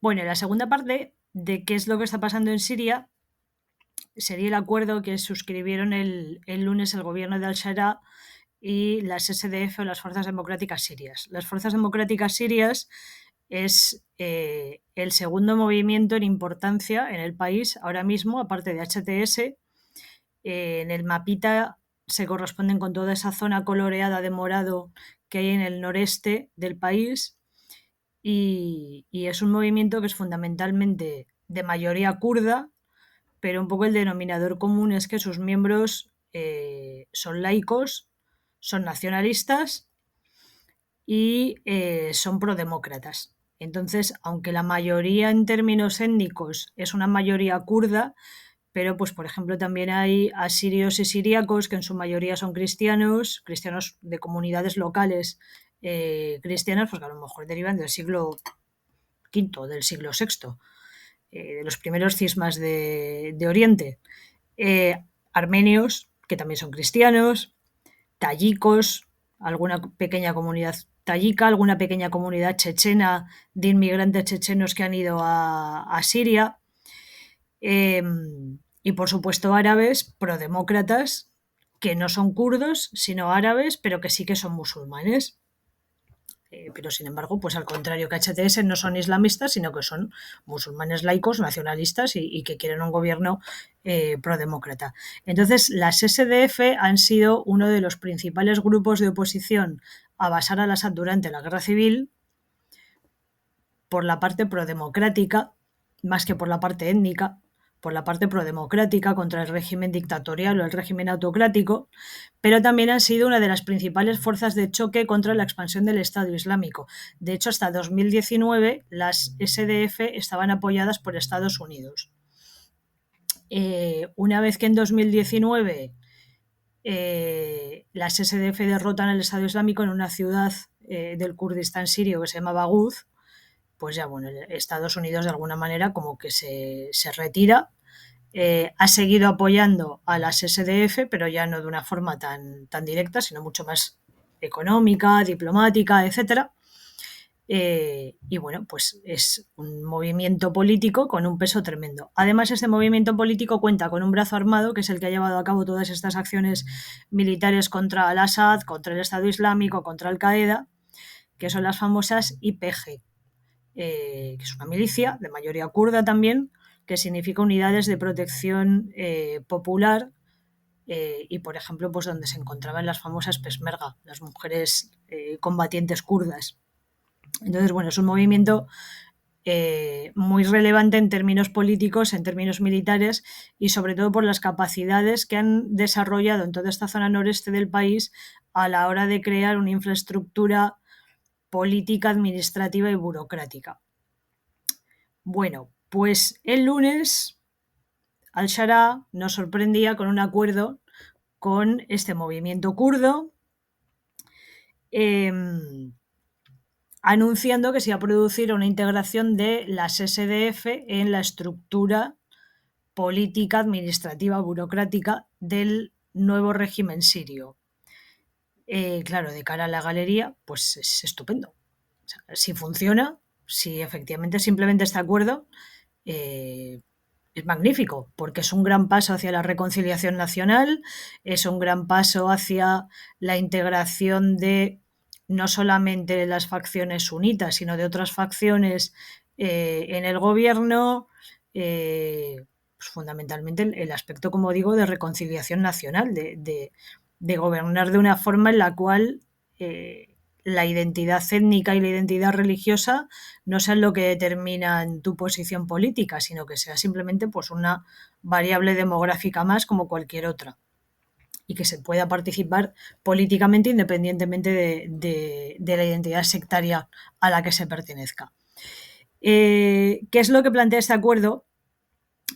Bueno, y la segunda parte de qué es lo que está pasando en Siria sería el acuerdo que suscribieron el lunes el gobierno de Al-Sharaa y las SDF o las Fuerzas Democráticas Sirias. Las Fuerzas Democráticas Sirias es el segundo movimiento en importancia en el país ahora mismo, aparte de HTS. En el mapita se corresponden con toda esa zona coloreada de morado que hay en el noreste del país y es un movimiento que es fundamentalmente de mayoría kurda, pero un poco el denominador común es que sus miembros son laicos, son nacionalistas y son prodemócratas. Entonces, aunque la mayoría en términos étnicos es una mayoría kurda, pero pues por ejemplo también hay asirios y siríacos que en su mayoría son cristianos, cristianos de comunidades locales cristianas, porque a lo mejor derivan del siglo V, del siglo VI, de los primeros cismas de Oriente. Armenios, que también son cristianos, tayikos, alguna pequeña comunidad tayika, alguna pequeña comunidad chechena de inmigrantes chechenos que han ido a Siria. Y por supuesto árabes prodemócratas que no son kurdos, sino árabes, pero que sí que son musulmanes. Pero sin embargo, pues al contrario que HTS, no son islamistas, sino que son musulmanes laicos, nacionalistas y que quieren un gobierno prodemócrata. Entonces, las SDF han sido uno de los principales grupos de oposición a Bashar al-Assad durante la guerra civil por la parte prodemocrática, más que por la parte étnica, por la parte prodemocrática contra el régimen dictatorial o el régimen autocrático, pero también han sido una de las principales fuerzas de choque contra la expansión del Estado Islámico. De hecho, hasta 2019 las SDF estaban apoyadas por Estados Unidos. Una vez que en 2019 las SDF derrotan al Estado Islámico en una ciudad del Kurdistán sirio que se llama Baghuz, pues ya bueno, Estados Unidos de alguna manera como que se retira. Ha seguido apoyando a las SDF, pero ya no de una forma tan directa, sino mucho más económica, diplomática, etcétera. Y bueno, pues es un movimiento político con un peso tremendo. Además, este movimiento político cuenta con un brazo armado, que es el que ha llevado a cabo todas estas acciones militares contra Al-Assad, contra el Estado Islámico, contra Al-Qaeda, que son las famosas YPG, que es una milicia de mayoría kurda también, que significa Unidades de Protección Popular, y por ejemplo, pues donde se encontraban las famosas Peshmerga, las mujeres combatientes kurdas. Entonces, bueno, es un movimiento muy relevante en términos políticos, en términos militares y sobre todo por las capacidades que han desarrollado en toda esta zona noreste del país a la hora de crear una infraestructura política, administrativa y burocrática. Bueno, pues el lunes Al-Sharaa nos sorprendía con un acuerdo con este movimiento kurdo, anunciando que se iba a producir una integración de las SDF en la estructura política, administrativa, burocrática del nuevo régimen sirio. Claro, de cara a la galería, pues es estupendo. O sea, si funciona, si efectivamente simplemente este acuerdo es magnífico, porque es un gran paso hacia la reconciliación nacional, es un gran paso hacia la integración de no solamente de las facciones sunitas, sino de otras facciones en el gobierno, pues fundamentalmente el aspecto, como digo, de reconciliación nacional, de gobernar de una forma en la cual la identidad étnica y la identidad religiosa no sean lo que determinan tu posición política, sino que sea simplemente pues, una variable demográfica más como cualquier otra y que se pueda participar políticamente independientemente de la identidad sectaria a la que se pertenezca. ¿Qué es lo que plantea este acuerdo?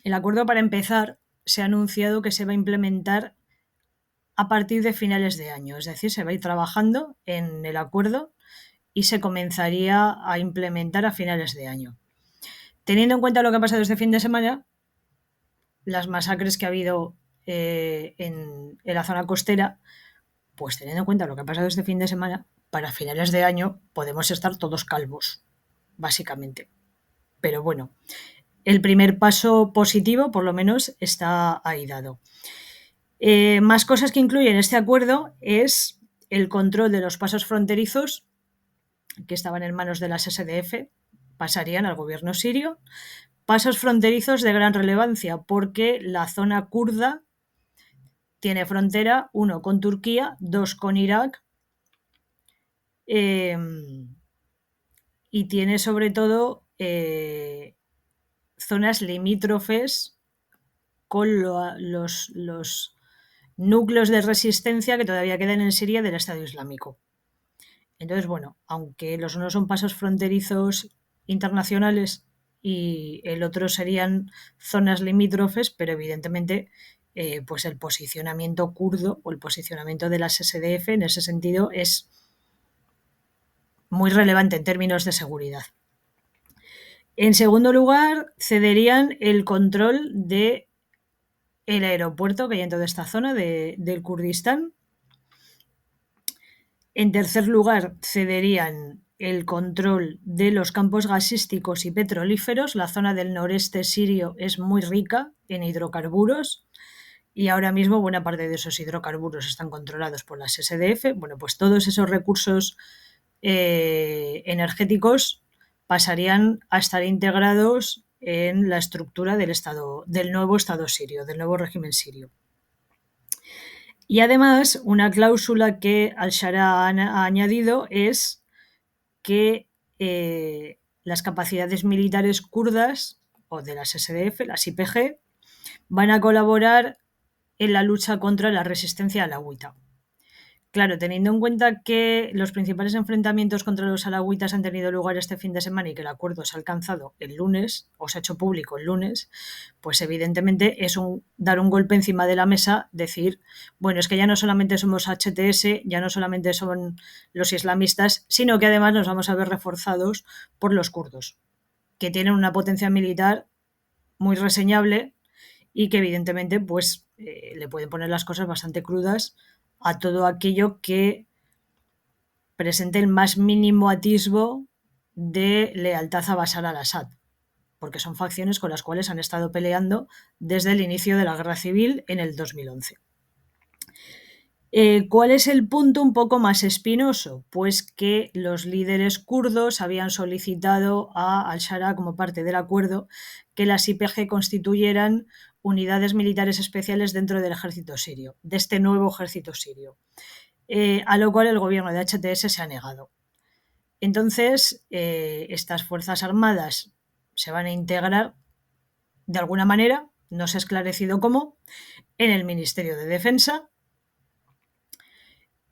El acuerdo, para empezar, se ha anunciado que se va a implementar a partir de finales de año, es decir, se va a ir trabajando en el acuerdo y se comenzaría a implementar a finales de año. Teniendo en cuenta lo que ha pasado este fin de semana, las masacres que ha habido en la zona costera, pues teniendo en cuenta lo que ha pasado este fin de semana, para finales de año podemos estar todos calvos, básicamente. pero bueno, el primer paso positivo por lo menos está ahí dado. Más cosas que incluyen este acuerdo es el control de los pasos fronterizos que estaban en manos de las SDF, pasarían al gobierno sirio. Pasos fronterizos de gran relevancia porque la zona kurda tiene frontera, 1, con Turquía, 2, con Irak, y tiene sobre todo zonas limítrofes con los núcleos de resistencia que todavía quedan en Siria del Estado Islámico. Entonces, bueno, aunque los unos son pasos fronterizos internacionales y el otro serían zonas limítrofes, pero evidentemente pues el posicionamiento kurdo o el posicionamiento de las SDF en ese sentido es muy relevante en términos de seguridad. En segundo lugar, cederían el control del aeropuerto que hay en toda esta zona del Kurdistán. En tercer lugar, cederían el control de los campos gasísticos y petrolíferos. La zona del noreste sirio es muy rica en hidrocarburos y ahora mismo buena parte de esos hidrocarburos están controlados por las SDF. Bueno, pues todos esos recursos energéticos pasarían a estar integrados en la estructura del nuevo Estado sirio, del nuevo régimen sirio. Y además, una cláusula que Al-Shara ha añadido es que las capacidades militares kurdas o de las SDF, las YPG, van a colaborar en la lucha contra la resistencia alawita. Claro, teniendo en cuenta que los principales enfrentamientos contra los alawitas han tenido lugar este fin de semana y que el acuerdo se ha alcanzado el lunes, o se ha hecho público el lunes, pues evidentemente es dar un golpe encima de la mesa, decir, bueno, es que ya no solamente somos HTS, ya no solamente son los islamistas, sino que además nos vamos a ver reforzados por los kurdos, que tienen una potencia militar muy reseñable y que evidentemente pues le pueden poner las cosas bastante crudas a todo aquello que presente el más mínimo atisbo de lealtad a Bashar al-Assad, porque son facciones con las cuales han estado peleando desde el inicio de la guerra civil en el 2011. ¿Cuál es el punto un poco más espinoso? Pues que los líderes kurdos habían solicitado a Al-Shara, como parte del acuerdo, que las YPG constituyeran unidades militares especiales dentro del ejército sirio, de este nuevo ejército sirio, a lo cual el gobierno de HTS se ha negado. Entonces, estas fuerzas armadas se van a integrar de alguna manera, no se ha esclarecido cómo, en el Ministerio de Defensa,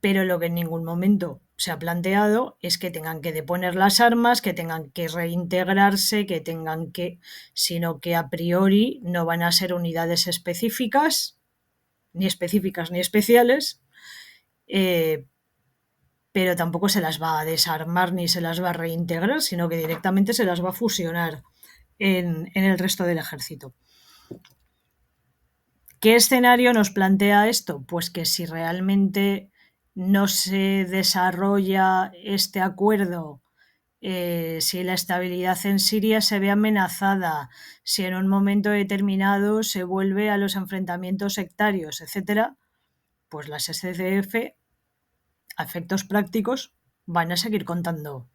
pero lo que en ningún momento se ha planteado es que tengan que deponer las armas, que tengan que reintegrarse, sino que a priori no van a ser unidades específicas ni especiales, pero tampoco se las va a desarmar ni se las va a reintegrar, sino que directamente se las va a fusionar en el resto del ejército. ¿Qué escenario nos plantea esto? Pues que si realmente no se desarrolla este acuerdo, si la estabilidad en Siria se ve amenazada, si en un momento determinado se vuelve a los enfrentamientos sectarios, etcétera, pues las SDF, a efectos prácticos, van a seguir contando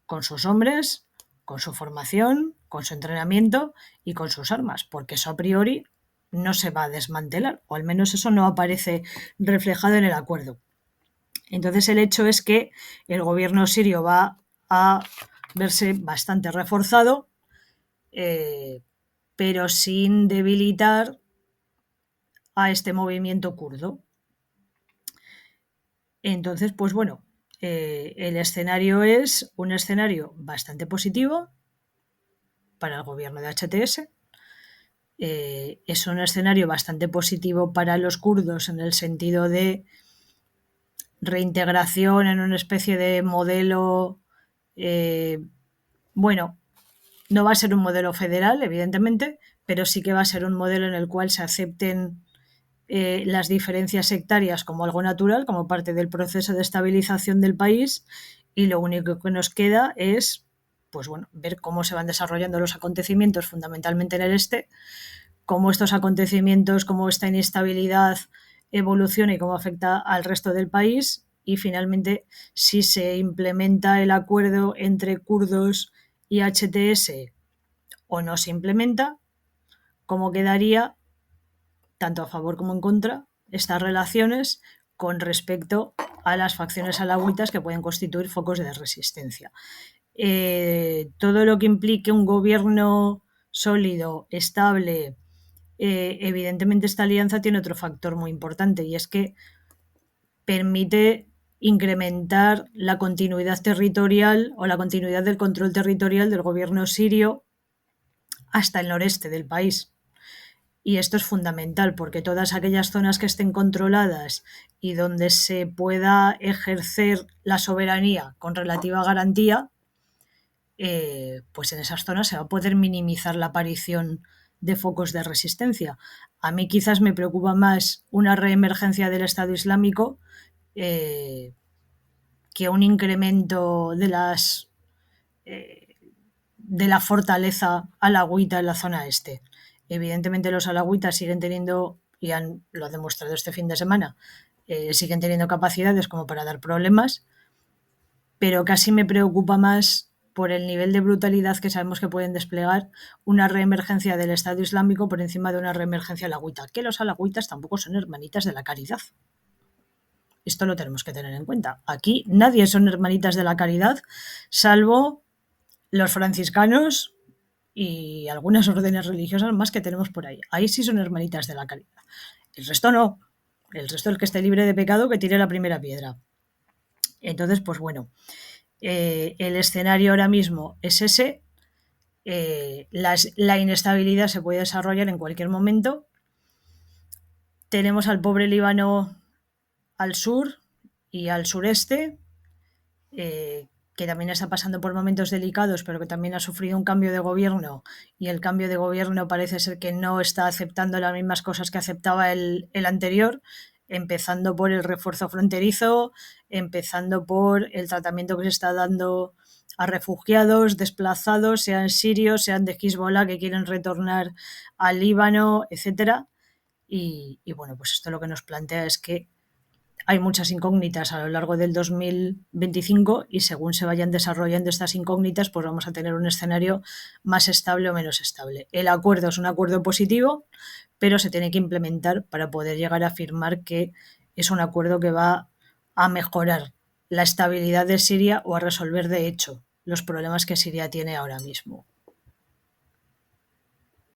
con sus hombres, con su formación, con su entrenamiento y con sus armas, porque eso a priori no se va a desmantelar, o al menos eso no aparece reflejado en el acuerdo. Entonces el hecho es que el gobierno sirio va a verse bastante reforzado, pero sin debilitar a este movimiento kurdo. Entonces, pues bueno, el escenario es un escenario bastante positivo para el gobierno de HTS. Es un escenario bastante positivo para los kurdos en el sentido de reintegración en una especie de modelo, bueno, no va a ser un modelo federal, evidentemente, pero sí que va a ser un modelo en el cual se acepten las diferencias sectarias como algo natural, como parte del proceso de estabilización del país, y lo único que nos queda es pues bueno, ver cómo se van desarrollando los acontecimientos fundamentalmente en el este, cómo estos acontecimientos, cómo esta inestabilidad evoluciona y cómo afecta al resto del país, y finalmente si se implementa el acuerdo entre kurdos y HTS o no se implementa, cómo quedaría, tanto a favor como en contra, estas relaciones con respecto a las facciones alauitas que pueden constituir focos de resistencia. Todo lo que implique un gobierno sólido, estable, evidentemente esta alianza tiene otro factor muy importante, y es que permite incrementar la continuidad territorial o la continuidad del control territorial del gobierno sirio hasta el noreste del país. Y esto es fundamental porque todas aquellas zonas que estén controladas y donde se pueda ejercer la soberanía con relativa garantía, pues en esas zonas se va a poder minimizar la aparición de focos de resistencia. A mí quizás me preocupa más una reemergencia del Estado Islámico que un incremento de la fortaleza alauita en la zona este. Evidentemente los alauitas siguen teniendo, y lo han demostrado este fin de semana, siguen teniendo capacidades como para dar problemas, pero casi me preocupa más por el nivel de brutalidad que sabemos que pueden desplegar una reemergencia del Estado Islámico por encima de una reemergencia alauita, que los alauitas tampoco son hermanitas de la caridad. Esto lo tenemos que tener en cuenta. Aquí nadie son hermanitas de la caridad, salvo los franciscanos y algunas órdenes religiosas más que tenemos por ahí. Ahí sí son hermanitas de la caridad. El resto no. El resto, el que esté libre de pecado, que tire la primera piedra. Entonces, pues bueno, el escenario ahora mismo es ese. La inestabilidad se puede desarrollar en cualquier momento. Tenemos al pobre Líbano al sur y al sureste, que también está pasando por momentos delicados, pero que también ha sufrido un cambio de gobierno, y el cambio de gobierno parece ser que no está aceptando las mismas cosas que aceptaba el anterior, empezando por el refuerzo fronterizo, empezando por el tratamiento que se está dando a refugiados, desplazados, sean sirios, sean de Hezbollah que quieren retornar al Líbano, etcétera. Y bueno, pues esto lo que nos plantea es que hay muchas incógnitas a lo largo del 2025, y según se vayan desarrollando estas incógnitas, pues vamos a tener un escenario más estable o menos estable. El acuerdo es un acuerdo positivo, pero se tiene que implementar para poder llegar a afirmar que es un acuerdo que va a mejorar la estabilidad de Siria o a resolver de hecho los problemas que Siria tiene ahora mismo.